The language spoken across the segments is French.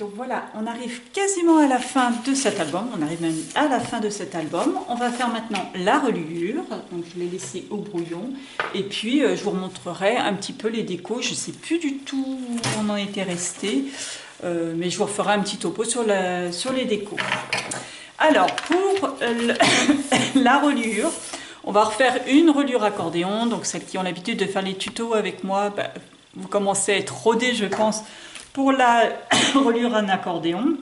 Donc voilà, on arrive quasiment à la fin de cet album, on arrive même à la fin de cet album. On va faire maintenant la reliure, donc je l'ai laissé au brouillon. Et puis je vous remontrerai un petit peu les décos, je ne sais plus du tout où on en était resté, mais je vous referai un petit topo sur les décos. Alors pour la reliure, on va refaire une reliure accordéon, donc celles qui ont l'habitude de faire les tutos avec moi, vous commencez à être rodés je pense, pour la reliure en accordéon.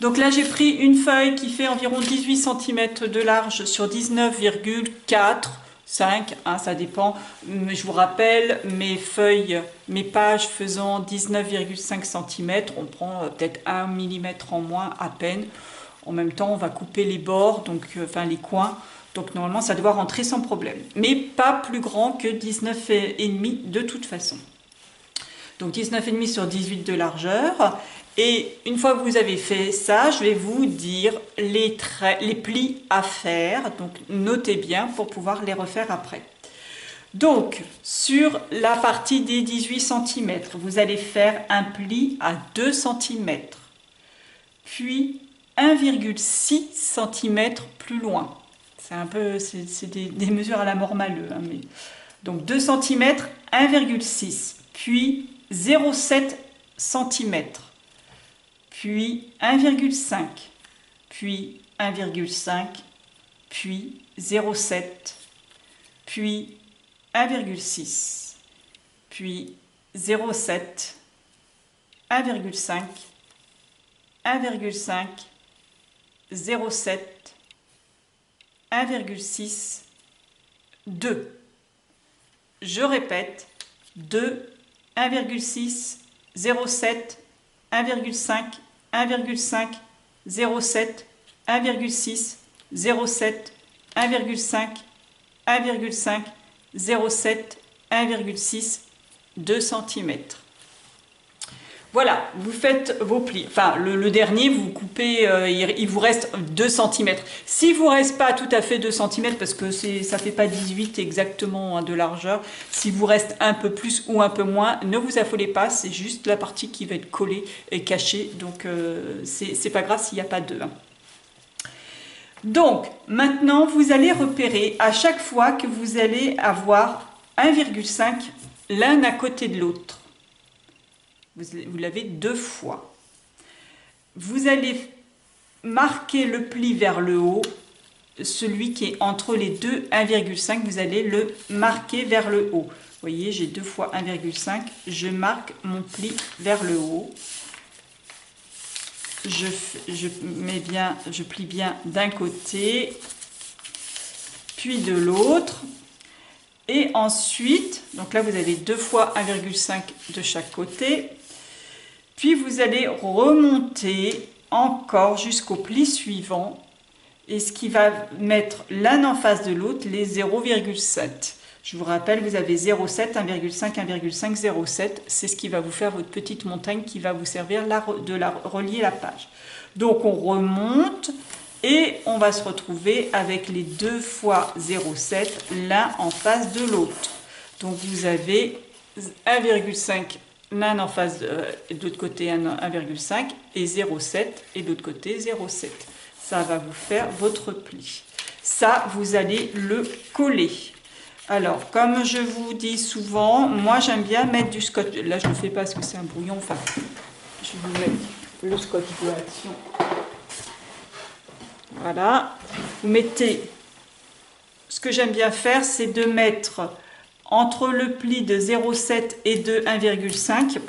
Donc là j'ai pris une feuille qui fait environ 18 cm de large sur 19,4, 5, hein, ça dépend. Je vous rappelle, mes feuilles, mes pages faisant 19,5 cm, on prend peut-être 1 mm en moins à peine. En même temps on va couper les bords, donc, enfin les coins, donc normalement ça doit rentrer sans problème. Mais pas plus grand que 19,5 de toute façon. Donc 19,5 sur 18 de largeur. Et une fois que vous avez fait ça, je vais vous dire les plis à faire. Donc notez bien pour pouvoir les refaire après. Donc sur la partie des 18 cm, vous allez faire un pli à 2 cm. Puis 1,6 cm plus loin. C'est un peu, c'est des mesures à la Mormaleux. Hein, mais... Donc 2 cm, 1,6. Puis 0,7 cm, puis 1,5, puis 1,5, puis 0,7, puis 1,6, puis 0,7, 1,5, 1,5, 0,7, 1,6, 2. Je répète, 2, 1,6, 0,7, 1,5, 1,5, 0,7, 1,6, 0,7, 1,5, 1,5, 0,7, 1,6, 2 cm. Voilà, vous faites vos plis. Enfin, le dernier, vous coupez, il vous reste 2 cm. S'il ne vous reste pas tout à fait 2 cm, parce que ça ne fait pas 18 exactement hein, de largeur, s'il vous reste un peu plus ou un peu moins, ne vous affolez pas, c'est juste la partie qui va être collée et cachée. Donc, c'est pas grave s'il n'y a pas 2. Hein. Donc, maintenant, vous allez repérer à chaque fois que vous allez avoir 1,5 l'un à côté de l'autre. Vous l'avez 2 fois. Vous allez marquer le pli vers le haut, celui qui est entre les deux 1,5, vous allez le marquer vers le haut. Vous voyez, j'ai 2 fois 1,5, je marque mon pli vers le haut. Je plie bien d'un côté, puis de l'autre. Et ensuite, donc là vous avez 2 fois 1,5 de chaque côté. Puis vous allez remonter encore jusqu'au pli suivant. Et ce qui va mettre l'un en face de l'autre, les 0,7. Je vous rappelle, vous avez 0,7, 1,5, 1,5, 0,7. C'est ce qui va vous faire votre petite montagne qui va vous servir de relier la page. Donc on remonte et on va se retrouver avec les 2 fois 0,7 l'un en face de l'autre. Donc vous avez 1,5 l'un en face de l'autre côté 1,5 et 0,7 et de l'autre côté 0,7. Ça va vous faire votre pli. Ça, vous allez le coller. Alors, comme je vous dis souvent, moi j'aime bien mettre du scotch. Là, je ne le fais pas parce que c'est un brouillon. Enfin, je vais vous mettre le scotch de action. Voilà. Vous mettez... Ce que j'aime bien faire, c'est de mettre entre le pli de 0,7 et de 1,5.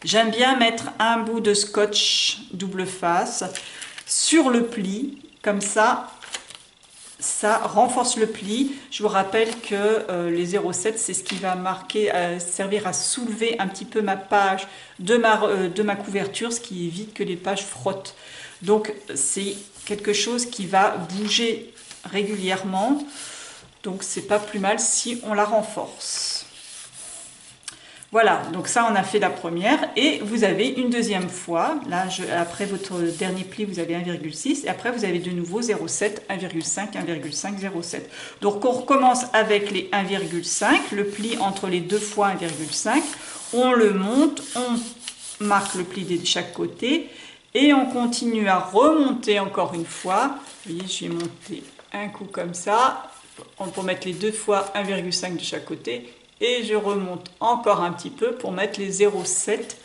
J'aime bien mettre un bout de scotch double face sur le pli. Comme ça renforce le pli. Je vous rappelle que les 0,7 c'est ce qui va servir à soulever un petit peu ma page de ma couverture, ce qui évite que les pages frottent. Donc c'est quelque chose qui va bouger régulièrement, donc c'est pas plus mal si on la renforce. Voilà, donc ça on a fait la première et vous avez une deuxième fois, là après votre dernier pli vous avez 1,6 et après vous avez de nouveau 0,7, 1,5, 1,5, 0,7. Donc on recommence avec les 1,5, le pli entre les 2 fois 1,5, on le monte, on marque le pli de chaque côté et on continue à remonter encore une fois. Vous voyez, j'ai monté un coup comme ça. On peut mettre les 2 fois 1,5 de chaque côté et je remonte encore un petit peu pour mettre les 0,7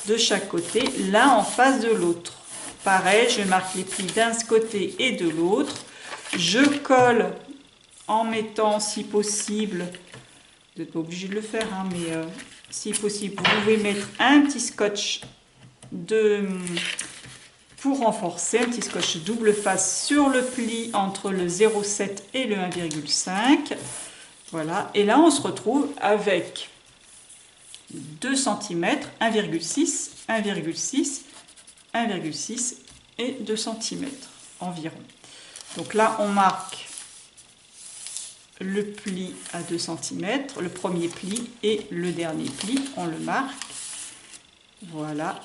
de chaque côté, l'un en face de l'autre. Pareil, je marque les plis d'un côté et de l'autre. Je colle en mettant, si possible, vous n'êtes pas obligé de le faire, hein, mais si possible, vous pouvez mettre un petit scotch pour renforcer, un petit scotch double face sur le pli entre le 0,7 et le 1,5. Voilà, et là on se retrouve avec 2 cm, 1,6, 1,6, 1,6 et 2 cm environ. Donc là, on marque le pli à 2 cm, le premier pli et le dernier pli, on le marque. Voilà.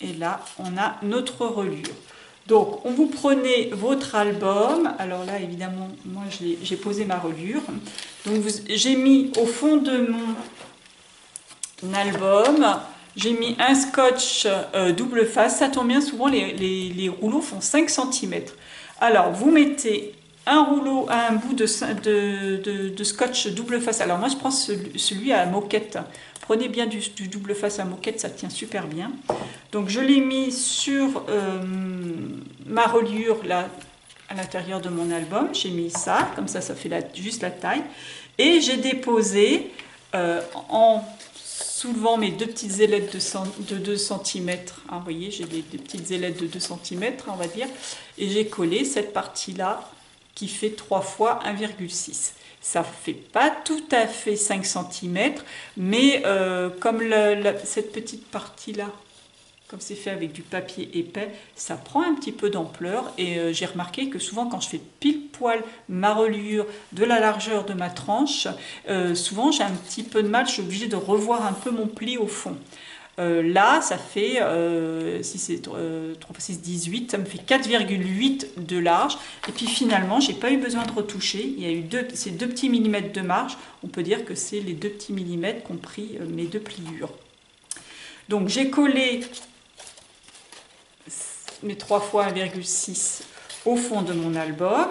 Et là, on a notre reliure. Donc, vous prenez votre album. Alors là, évidemment, moi, j'ai posé ma reliure. Donc, j'ai mis au fond de mon album, j'ai mis un scotch double face. Ça tombe bien, souvent, les rouleaux font 5 cm. Alors, vous mettez un bout de scotch double face. Alors, moi, je prends celui à moquette. Prenez bien du double face à moquette, ça tient super bien. Donc je l'ai mis sur ma reliure là, à l'intérieur de mon album. J'ai mis ça, comme ça fait juste la taille. Et j'ai déposé en soulevant mes 2 petites ailettes de 2 cm. Hein, vous voyez, j'ai des petites ailettes de 2 cm, on va dire. Et j'ai collé cette partie-là qui fait 3 fois 1,6. Ça ne fait pas tout à fait 5 cm, mais comme cette petite partie-là, comme c'est fait avec du papier épais, ça prend un petit peu d'ampleur. Et j'ai remarqué que souvent, quand je fais pile poil ma reliure de la largeur de ma tranche, souvent j'ai un petit peu de mal, je suis obligée de revoir un peu mon pli au fond. Là, ça fait, si c'est 3 x 6, 18, ça me fait 4,8 de large. Et puis finalement, j'ai pas eu besoin de retoucher. Il y a eu ces 2 petits millimètres de marge. On peut dire que c'est les 2 petits millimètres qu'ont pris mes 2 pliures. Donc j'ai collé mes 3 fois 1,6 au fond de mon album.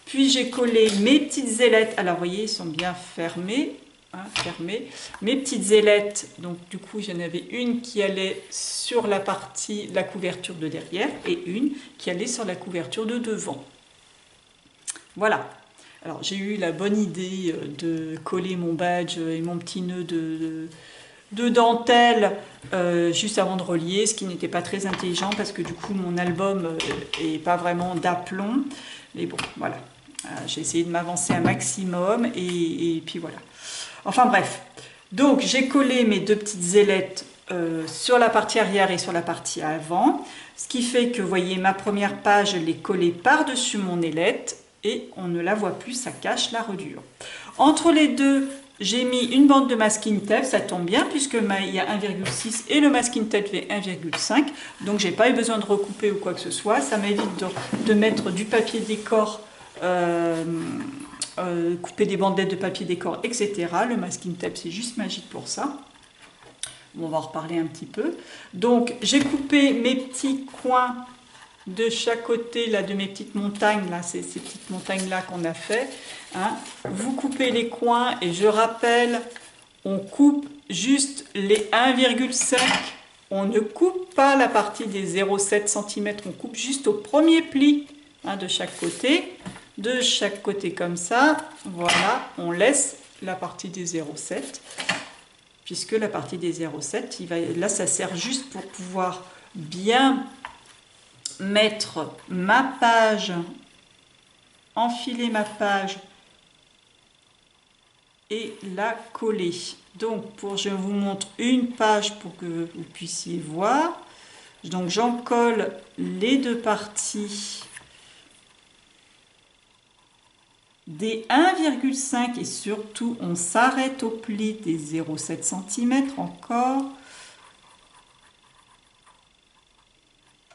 Puis j'ai collé mes petites ailettes. Alors vous voyez, ils sont bien fermés. Hein, fermé. Mes petites ailettes, donc du coup j'en avais une qui allait sur la couverture de derrière et une qui allait sur la couverture de devant. Voilà. Alors j'ai eu la bonne idée de coller mon badge et mon petit nœud de dentelle juste avant de relier, ce qui n'était pas très intelligent parce que du coup mon album est pas vraiment d'aplomb. Mais bon, voilà. J'ai essayé de m'avancer un maximum et puis voilà. Enfin bref, donc j'ai collé mes 2 petites ailettes sur la partie arrière et sur la partie avant, ce qui fait que, vous voyez, ma première page, je l'ai collée par-dessus mon ailette et on ne la voit plus, ça cache la reliure. Entre les deux, j'ai mis une bande de masking tape, ça tombe bien puisque il y a 1,6 et le masking tape fait 1,5, donc j'ai pas eu besoin de recouper ou quoi que ce soit, ça m'évite de mettre du papier décor, couper des bandelettes de papier décor, etc. Le masking tape, c'est juste magique pour ça. On va en reparler un petit peu. Donc, j'ai coupé mes petits coins de chaque côté là, de mes petites montagnes, là, ces petites montagnes-là qu'on a fait. Hein. Vous coupez les coins et je rappelle, on coupe juste les 1,5. On ne coupe pas la partie des 0,7 cm. On coupe juste au premier pli de chaque côté. De chaque côté comme ça, voilà, on laisse la partie des 0,7, puisque la partie des 0,7, là ça sert juste pour pouvoir bien mettre ma page, enfiler ma page et la coller. Donc je vous montre une page pour que vous puissiez voir. Donc j'en colle les 2 parties des 1,5 et surtout on s'arrête au pli des 0,7 cm encore.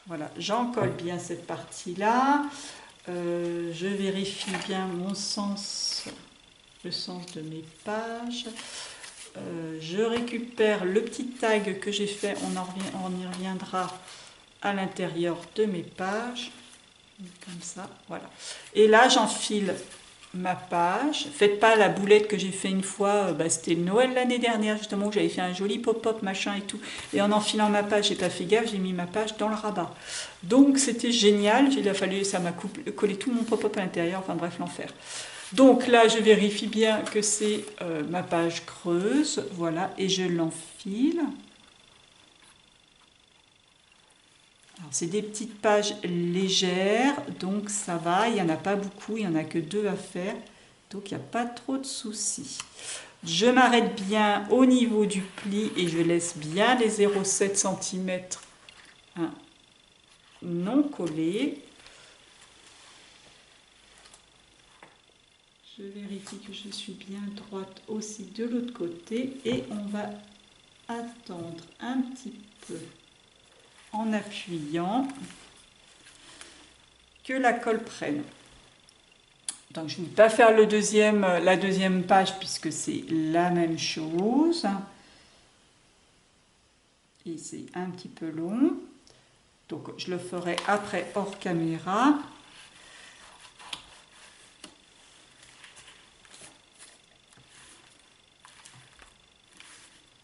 Voilà, j'en colle bien cette partie-là. Je vérifie bien mon sens, le sens de mes pages. je récupère le petit tag que j'ai fait, on y reviendra à l'intérieur de mes pages, comme ça, voilà. Et là, j'enfile ma page. Faites pas la boulette que j'ai fait une fois, c'était Noël l'année dernière justement, où j'avais fait un joli pop-up machin et tout, et en enfilant ma page, j'ai pas fait gaffe, j'ai mis ma page dans le rabat. Donc c'était génial, il a fallu, ça m'a collé tout mon pop-up à l'intérieur, enfin bref, l'enfer. Donc là, je vérifie bien que c'est ma page creuse, voilà, et je l'enfile. Alors, c'est des petites pages légères, donc ça va, il n'y en a pas beaucoup, il n'y en a que 2 à faire, donc il n'y a pas trop de soucis. Je m'arrête bien au niveau du pli et je laisse bien les 0,7 cm non collés. Je vérifie que je suis bien droite aussi de l'autre côté et on va attendre un petit peu en appuyant que la colle prenne. Donc je ne vais pas faire la deuxième page puisque c'est la même chose. Et c'est un petit peu long. Donc je le ferai après hors caméra.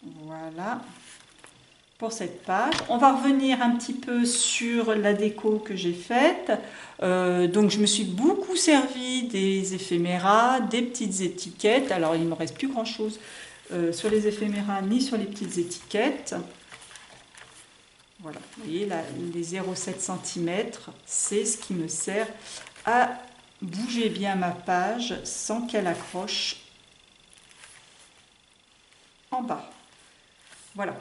Voilà. Pour cette page. On va revenir un petit peu sur la déco que j'ai faite. Donc je me suis beaucoup servi des éphéméras, des petites étiquettes. Alors il ne me reste plus grand chose sur les éphéméras ni sur les petites étiquettes. Voilà, vous voyez là, les 0,7 cm, c'est ce qui me sert à bouger bien ma page sans qu'elle accroche en bas. Voilà.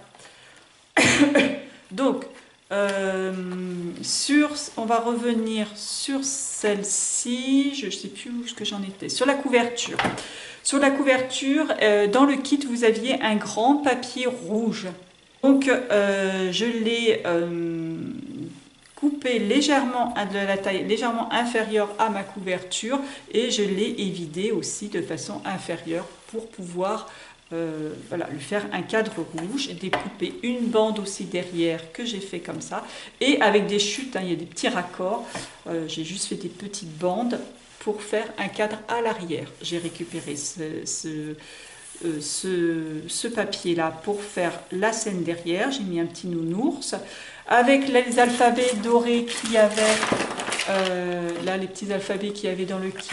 Donc, on va revenir sur celle-ci, je ne sais plus où que j'en étais, sur la couverture. Sur la couverture, dans le kit, vous aviez un grand papier rouge. Donc, je l'ai coupé légèrement de la taille légèrement inférieure à ma couverture et je l'ai évidé aussi de façon inférieure pour pouvoir voilà, lui faire un cadre rouge et découper une bande aussi derrière que j'ai fait comme ça et avec des chutes, hein, il y a des petits raccords, j'ai juste fait des petites bandes pour faire un cadre à l'arrière. J'ai récupéré ce papier là pour faire la scène derrière, j'ai mis un petit nounours avec les alphabets dorés qu'il y avait là, les petits alphabets qu'il y avait dans le kit.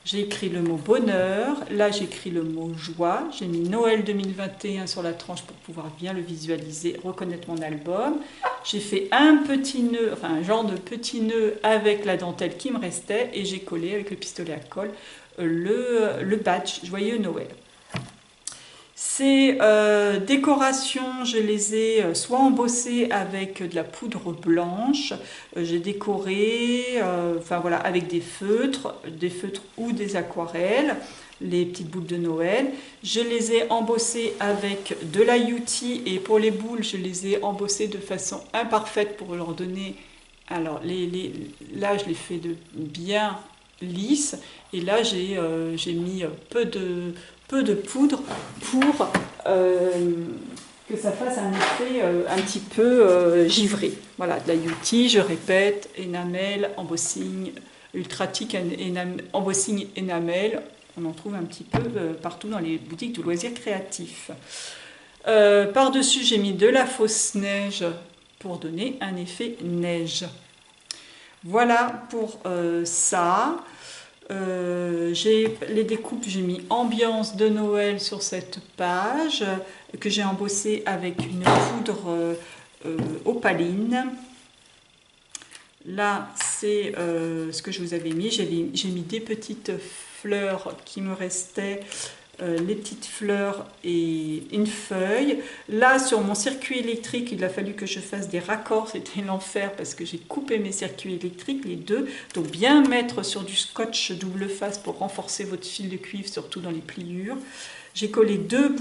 J'ai écrit le mot bonheur, là j'ai écrit le mot joie, j'ai mis Noël 2021 sur la tranche pour pouvoir bien le visualiser, reconnaître mon album. J'ai fait un petit nœud, enfin un genre de petit nœud avec la dentelle qui me restait et j'ai collé avec le pistolet à colle le badge Joyeux Noël. Ces décorations, je les ai soit embossées avec de la poudre blanche, j'ai décoré enfin, voilà, avec des feutres ou des aquarelles, les petites boules de Noël. Je les ai embossées avec de la UT et pour les boules, je les ai embossées de façon imparfaite pour leur donner... Alors là, je les fais bien lisse et là, j'ai mis peu de poudre pour que ça fasse un effet un petit peu givré. Voilà, de la UT, je répète, enamel, embossing, ultratique, embossing enamel, on en trouve un petit peu partout dans les boutiques de loisirs créatifs. Par-dessus, j'ai mis de la fausse neige pour donner un effet neige. Voilà pour ça. J'ai les découpes, j'ai mis ambiance de Noël sur cette page que j'ai embossée avec une poudre opaline. Là, c'est ce que je vous avais mis. J'ai mis des petites fleurs qui me restaient, les petites fleurs et une feuille. Là, sur mon circuit électrique, il a fallu que je fasse des raccords. C'était l'enfer parce que j'ai coupé mes circuits électriques, les deux. Donc, bien mettre sur du scotch double face pour renforcer votre fil de cuivre, surtout dans les pliures. J'ai collé deux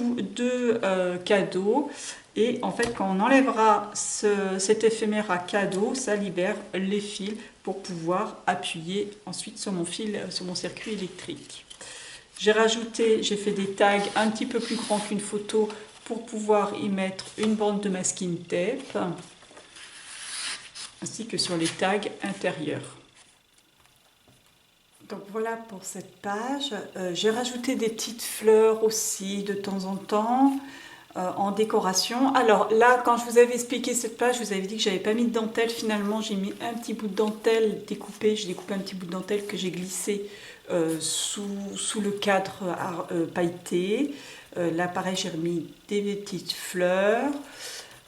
cadeaux. Et en fait, quand on enlèvera cet éphémère cadeau, ça libère les fils pour pouvoir appuyer ensuite sur mon circuit électrique. J'ai fait des tags un petit peu plus grands qu'une photo pour pouvoir y mettre une bande de masking tape, ainsi que sur les tags intérieurs. Donc voilà pour cette page. J'ai rajouté des petites fleurs aussi de temps en temps en décoration. Alors là, quand je vous avais expliqué cette page, je vous avais dit que j'avais pas mis de dentelle. Finalement, j'ai mis un petit bout de dentelle découpé. J'ai découpé un petit bout de dentelle que j'ai glissé sous le cadre pailleté. Là, pareil, j'ai remis des petites fleurs.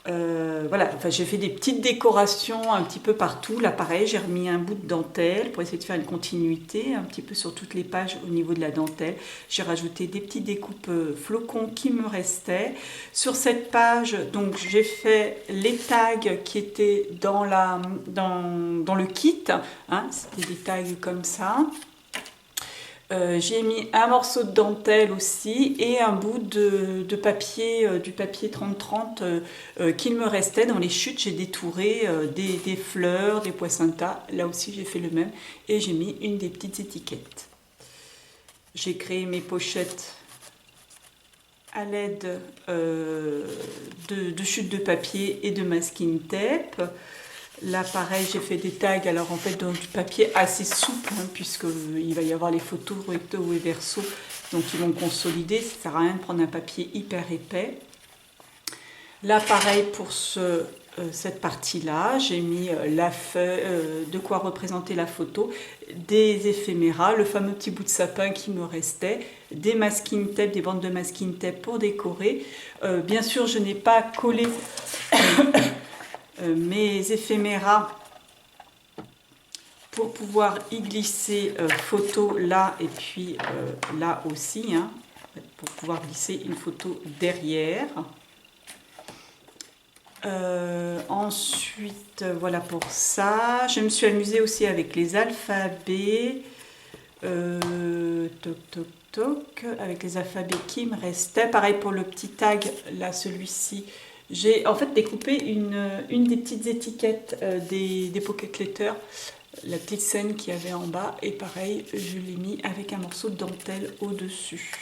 Voilà, enfin, j'ai fait des petites décorations un petit peu partout. Là, pareil, j'ai remis un bout de dentelle pour essayer de faire une continuité un petit peu sur toutes les pages au niveau de la dentelle. J'ai rajouté des petites découpes flocons qui me restaient. Sur cette page, donc, j'ai fait les tags qui étaient dans le kit. Hein, c'était des tags comme ça. J'ai mis un morceau de dentelle aussi et un bout de papier, du papier 30-30 qu'il me restait dans les chutes. J'ai détouré des fleurs, des poinsettias. Là aussi, j'ai fait le même et j'ai mis une des petites étiquettes. J'ai créé mes pochettes à l'aide de chutes de papier et de masking tape. Là, pareil, j'ai fait des tags, alors en fait, dans du papier assez souple, hein, puisqu'il va y avoir les photos recto et verso, donc ils vont consolider, ça ne sert à rien de prendre un papier hyper épais. Là, pareil, pour cette partie-là, j'ai mis la feuille, de quoi représenter la photo, des éphéméras, le fameux petit bout de sapin qui me restait, des masking tape, des bandes de masking tape pour décorer. Bien sûr, je n'ai pas collé mes éphéméras pour pouvoir y glisser photo là et puis là aussi, hein, pour pouvoir glisser une photo derrière. Ensuite, voilà pour ça. Je me suis amusée aussi avec les alphabets. Toc toc toc, avec les alphabets qui me restaient. Pareil pour le petit tag, là celui-ci. J'ai en fait découpé une des petites étiquettes des pocket letters, la petite scène qu'il y avait en bas, et pareil, je l'ai mis avec un morceau de dentelle au-dessus.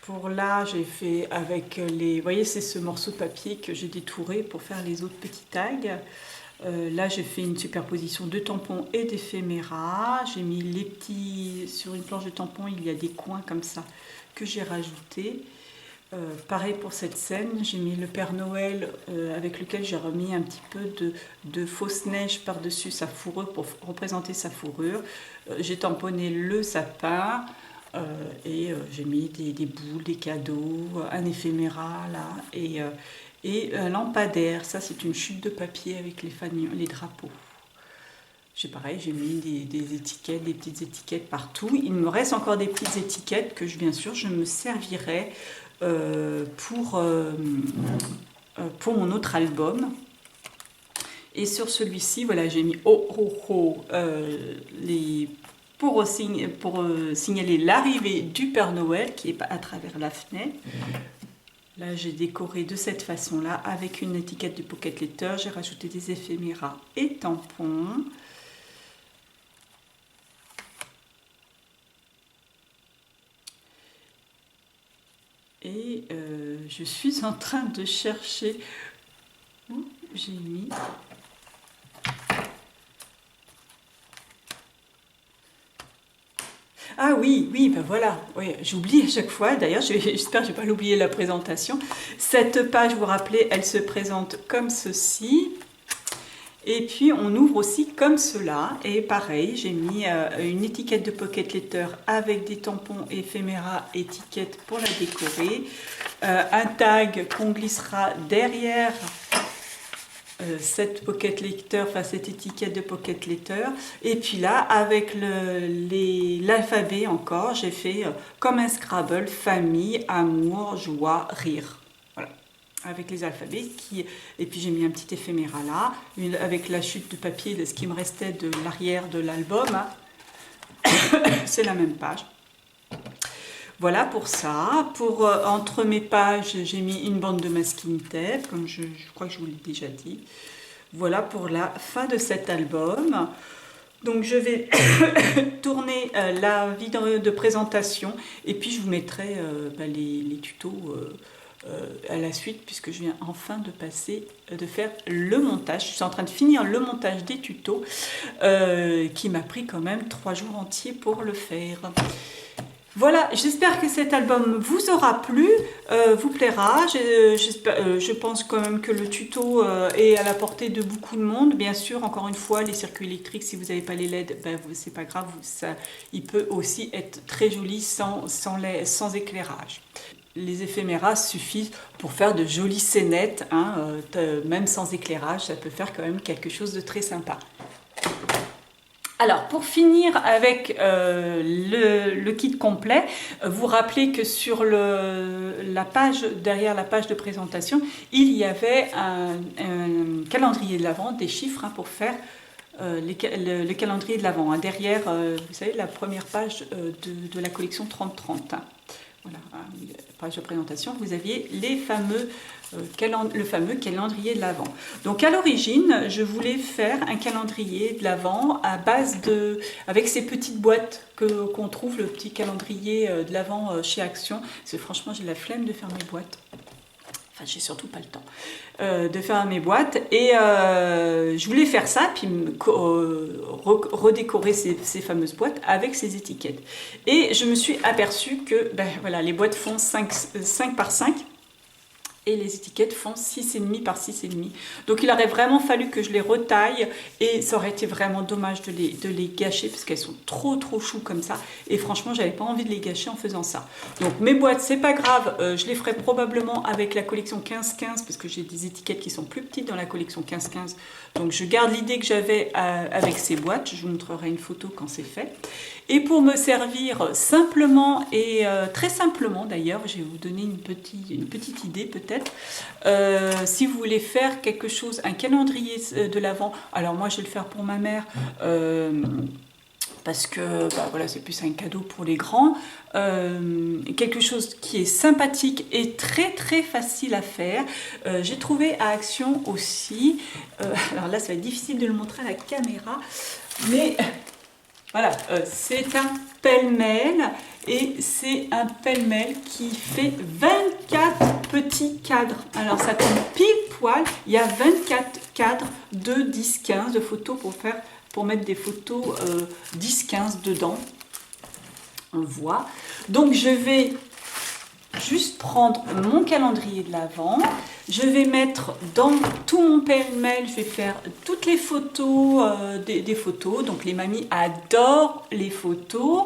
Pour là, j'ai fait avec les... Vous voyez, c'est ce morceau de papier que j'ai détouré pour faire les autres petits tags. Là, j'ai fait une superposition de tampons et d'éphéméras. J'ai mis les petits... Sur une planche de tampons, il y a des coins comme ça que j'ai rajoutés. Pareil pour cette scène, j'ai mis le Père Noël avec lequel j'ai remis un petit peu de fausse neige par-dessus sa fourrure pour représenter sa fourrure. J'ai tamponné le sapin et j'ai mis des boules, des cadeaux, un éphéméra là et un lampadaire. Ça, c'est une chute de papier avec les drapeaux. Pareil, j'ai mis des étiquettes, des petites étiquettes partout. Il me reste encore des petites étiquettes que bien sûr je me servirai pour mon autre album. Et sur celui-ci, voilà, j'ai mis pour signaler l'arrivée du Père Noël qui est à travers la fenêtre. Là, j'ai décoré de cette façon-là avec une étiquette de pocket letter. J'ai rajouté des éphéméras et tampons. Et je suis en train de chercher où j'ai mis. Ah oui, ben voilà, oui, j'oublie à chaque fois, d'ailleurs j'espère que je n'ai pas oublié la présentation. Cette page, vous vous rappelez, elle se présente comme ceci. Et puis on ouvre aussi comme cela, et pareil, j'ai mis une étiquette de pocket letter avec des tampons éphéméras étiquette pour la décorer, un tag qu'on glissera derrière cette pocket letter, enfin cette étiquette de pocket letter, et puis là avec l'alphabet encore, j'ai fait comme un Scrabble, famille, amour, joie, rire. Avec les alphabets, et puis j'ai mis un petit éphéméra là, avec la chute de papier de ce qui me restait de l'arrière de l'album. C'est la même page. Voilà pour ça. Entre mes pages, j'ai mis une bande de masking tape, comme je crois que je vous l'ai déjà dit. Voilà pour la fin de cet album. Donc je vais tourner la vidéo de présentation et puis je vous mettrai les tutos à la suite, puisque je viens enfin de faire le montage. Je suis en train de finir le montage des tutos qui m'a pris quand même 3 jours entiers pour le faire. Voilà, j'espère que cet album vous aura plu, vous plaira. Je pense quand même que le tuto est à la portée de beaucoup de monde. Bien sûr, encore une fois, les circuits électriques, si vous n'avez pas les LED, ben, c'est pas grave, il peut aussi être très joli sans éclairage. Les éphéméras suffisent pour faire de jolies scénettes, hein, même sans éclairage, ça peut faire quand même quelque chose de très sympa. Alors, pour finir avec le kit complet, vous rappelez que sur derrière la page de présentation, il y avait un calendrier de l'Avent, des chiffres hein, pour faire le calendrier de l'Avent. Hein. Derrière, vous savez, la première page de la collection 30-30. Hein. Voilà, page de présentation, vous aviez le fameux calendrier de l'Avent. Donc à l'origine, je voulais faire un calendrier de l'Avent avec ces petites boîtes qu'on trouve, le petit calendrier de l'Avent chez Action. Parce que franchement, j'ai la flemme de faire mes boîtes. Enfin, j'ai surtout pas le temps de faire mes boîtes. Et je voulais faire ça, puis redécorer ces fameuses boîtes avec ces étiquettes. Et je me suis aperçue que voilà, les boîtes font 5 par 5. Et les étiquettes font 6,5 par 6,5. Donc il aurait vraiment fallu que je les retaille et ça aurait été vraiment dommage de les gâcher parce qu'elles sont trop choues comme ça. Et franchement, j'avais pas envie de les gâcher en faisant ça. Donc mes boîtes, c'est pas grave, je les ferai probablement avec la collection 15-15 parce que j'ai des étiquettes qui sont plus petites dans la collection 15-15. Donc je garde l'idée que j'avais avec ces boîtes. Je vous montrerai une photo quand c'est fait. Et pour me servir simplement et très simplement d'ailleurs, je vais vous donner une petite idée peut-être. Si vous voulez faire quelque chose, un calendrier de l'Avent, alors moi je vais le faire pour ma mère parce que voilà, c'est plus un cadeau pour les grands, quelque chose qui est sympathique et très facile à faire. J'ai trouvé à Action aussi, alors là ça va être difficile de le montrer à la caméra, mais voilà, c'est un pêle-mêle et c'est un pêle-mêle qui fait 24 petits cadres. Alors ça tombe pile poil, il y a 24 cadres de 10-15 de photos pour mettre des photos 10-15 dedans. On le voit. Donc je vais juste prendre mon calendrier de l'Avent. Je vais mettre dans tout mon pêle-mêle, je vais faire toutes les photos, des photos. Donc les mamies adorent les photos.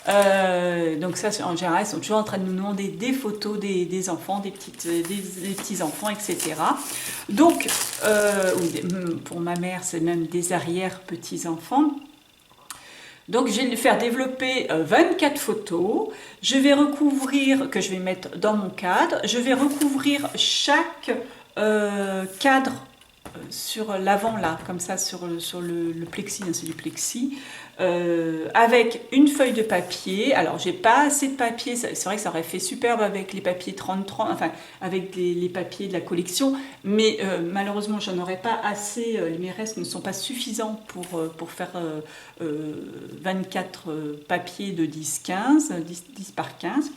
Donc ça, en général, ils sont toujours en train de nous demander des photos des enfants, des petits-enfants, etc. Donc, pour ma mère, c'est même des arrière-petits-enfants. Donc je vais lui faire développer 24 photos, je vais recouvrir, que je vais mettre dans mon cadre, je vais recouvrir chaque cadre sur l'avant là, comme ça sur le plexi, c'est du plexi, avec une feuille de papier. Alors j'ai pas assez de papier, c'est vrai que ça aurait fait superbe avec les papiers 30-30, enfin avec les papiers de la collection, mais malheureusement j'en aurais pas assez, mes restes ne sont pas suffisants pour faire 24 papiers de 10-15, 10 par 15.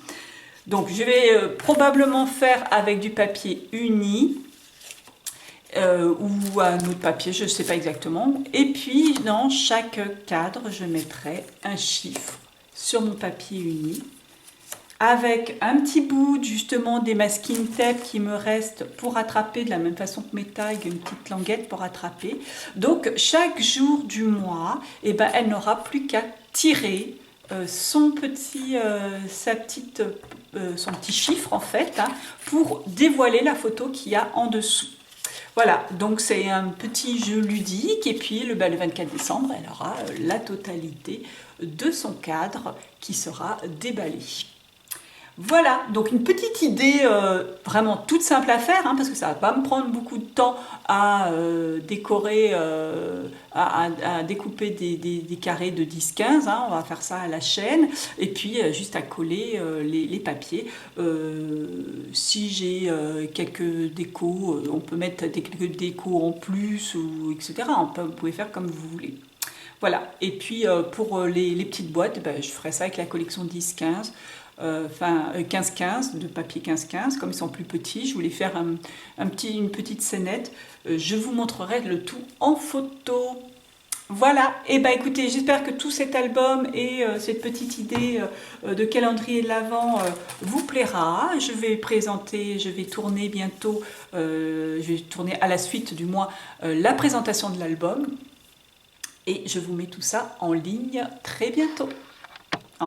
Donc je vais probablement faire avec du papier uni, ou un autre papier, je ne sais pas exactement. Et puis dans chaque cadre, je mettrai un chiffre sur mon papier uni avec un petit bout justement des masking tape qui me reste pour attraper de la même façon que mes tags, une petite languette pour attraper. Donc chaque jour du mois, elle n'aura plus qu'à tirer son petit chiffre en fait, hein, pour dévoiler la photo qu'il y a en dessous. Voilà, donc c'est un petit jeu ludique et puis le 24 décembre, elle aura la totalité de son cadre qui sera déballé. Voilà, donc une petite idée vraiment toute simple à faire, hein, parce que ça ne va pas me prendre beaucoup de temps à décorer, à découper des carrés de 10-15, hein, on va faire ça à la chaîne, et puis juste à coller les papiers. Si j'ai quelques décos, on peut mettre quelques décos en plus, etc. Vous pouvez faire comme vous voulez. Voilà, et puis pour les petites boîtes, ben, je ferai ça avec la collection 10-15, enfin 15-15, de papier 15-15, comme ils sont plus petits, je voulais faire une petite scénette. Je vous montrerai le tout en photo. Voilà, et ben écoutez, j'espère que tout cet album et cette petite idée de calendrier de l'Avent vous plaira. Je vais tourner bientôt, je vais tourner à la suite du mois la présentation de l'album et je vous mets tout ça en ligne très bientôt.